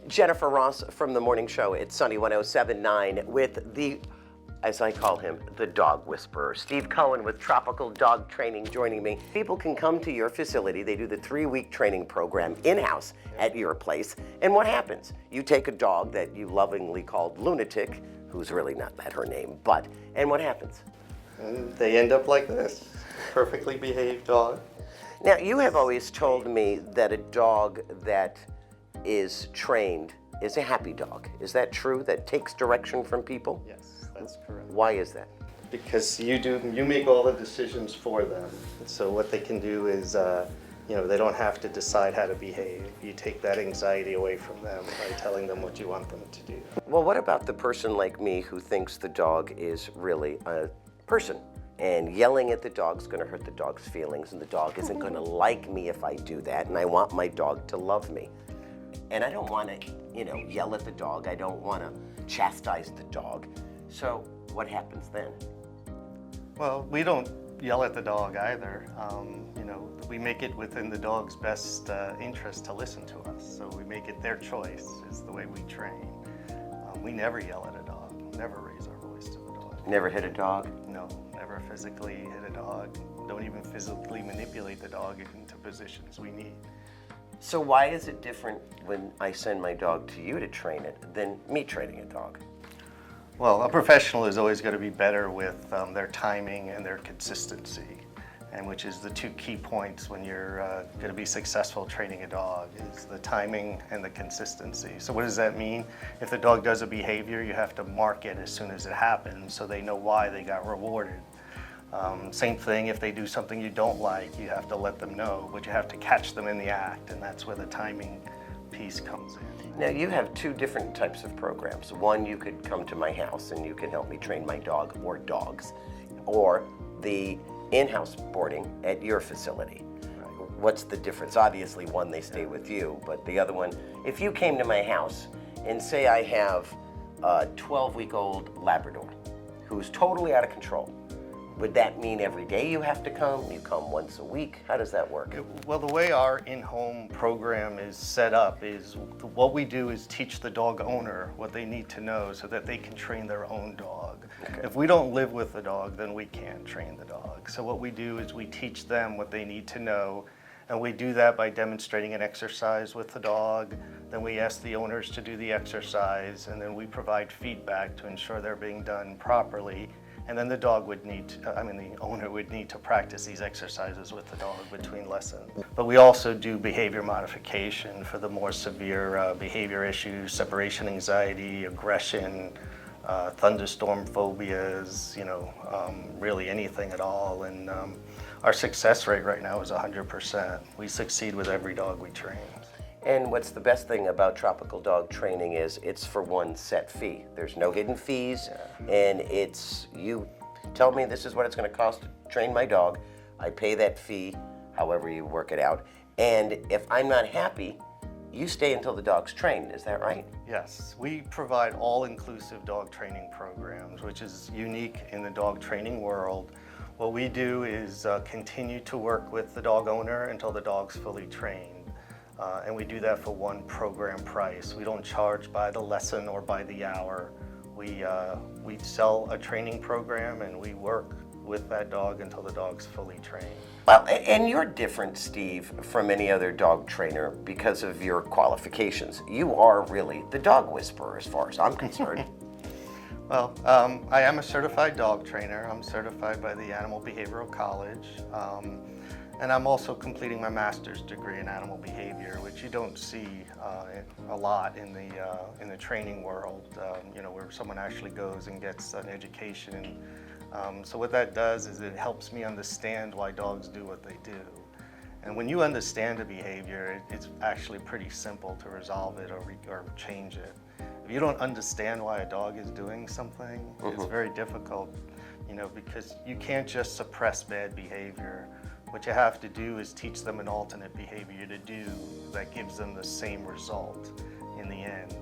Jennifer Ross from the morning show. It's Sunny 107.9 with the, as I call him, the dog whisperer. Steve Cohen with Tropical Dog Training joining me. People can come to your facility. They do the 3-week training program in-house at your place. And what happens? You take a dog that you lovingly called Lunatic, who's really not that her name, and what happens? And they end up like this, perfectly behaved dog. Now, you have always told me that a dog that is trained is a happy dog. Is that true? That takes direction from people? Yes, that's correct. Why is that? Because you make all the decisions for them. So what they can do is, they don't have to decide how to behave. You take that anxiety away from them by telling them what you want them to do. Well, what about the person like me who thinks the dog is really a person? And yelling at the dog's gonna hurt the dog's feelings, and the dog isn't gonna like me if I do that, and I want my dog to love me. And I don't wanna, yell at the dog. I don't wanna chastise the dog. So what happens then? Well, we don't yell at the dog either. We make it within the dog's best interest to listen to us. So we make it their choice is the way we train. We never yell at a dog, never raise our voice to the dog. Never hit a dog? No, never physically hit a dog. Don't even physically manipulate the dog into positions we need. So why is it different when I send my dog to you to train it than me training a dog? Well, a professional is always going to be better with their timing and their consistency, and which is the two key points when you're going to be successful training a dog, is the timing and the consistency. So what does that mean? If the dog does a behavior, you have to mark it as soon as it happens so they know why they got rewarded. Same thing, if they do something you don't like, you have to let them know, but you have to catch them in the act, and that's where the timing piece comes in. Now, you have two different types of programs. One, you could come to my house and you can help me train my dog or dogs, or the in-house boarding at your facility. Right. What's the difference? Obviously, one, they stay with you, but the other one, if you came to my house and say I have a 12-week-old Labrador who's totally out of control, would that mean every day you have to come? You come once a week? How does that work? Well, the way our in-home program is set up is what we do is teach the dog owner what they need to know so that they can train their own dog. Okay. If we don't live with the dog, then we can't train the dog. So what we do is we teach them what they need to know, and we do that by demonstrating an exercise with the dog. Then we ask the owners to do the exercise, and then we provide feedback to ensure they're being done properly. And then the owner would need to practice these exercises with the dog between lessons. But we also do behavior modification for the more severe behavior issues, separation anxiety, aggression, thunderstorm phobias, really anything at all. And our success rate right now is 100%. We succeed with every dog we train. And what's the best thing about Tropical Dog Training is it's for one set fee. There's no hidden fees, and it's, you tell me this is what it's gonna cost to train my dog. I pay that fee, however you work it out. And if I'm not happy, you stay until the dog's trained, is that right? Yes, we provide all-inclusive dog training programs, which is unique in the dog training world. What we do is continue to work with the dog owner until the dog's fully trained. And we do that for one program price. We don't charge by the lesson or by the hour. We sell a training program and we work with that dog until the dog's fully trained. Well, and you're different, Steve, from any other dog trainer because of your qualifications. You are really the dog whisperer as far as I'm concerned. Well, I am a certified dog trainer. I'm certified by the Animal Behavioral College. And I'm also completing my master's degree in animal behavior, which you don't see a lot in the training world, where someone actually goes and gets an education. So what that does is it helps me understand why dogs do what they do. And when you understand a behavior, it's actually pretty simple to resolve it or change it. If you don't understand why a dog is doing something, it's very difficult, because you can't just suppress bad behavior. What you have to do is teach them an alternate behavior to do that gives them the same result in the end.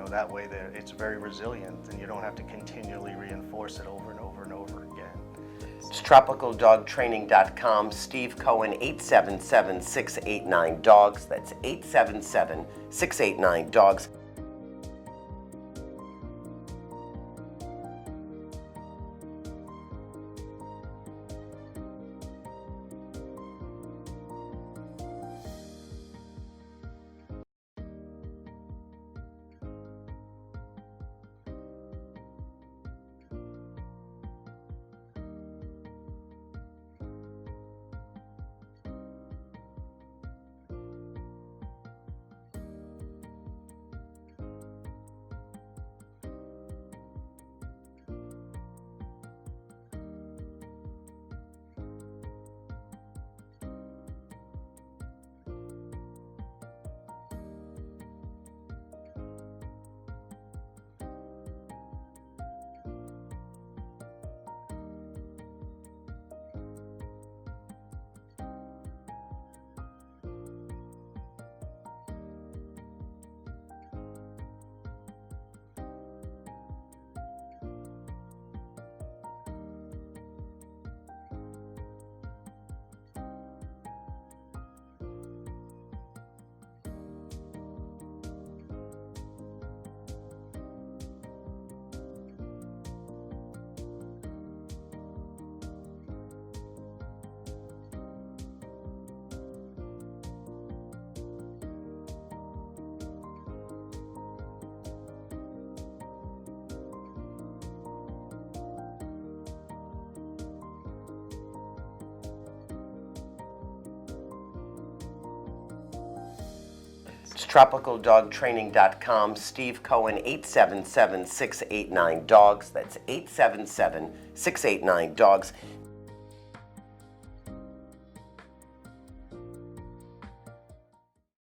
That way it's very resilient and you don't have to continually reinforce it over and over and over again. It's tropicaldogtraining.com. Steve Cohen, 877-689-DOGS. That's 877-689-DOGS. It's tropicaldogtraining.com. Steve Cohen, 877-689-DOGS. That's 877-689-DOGS.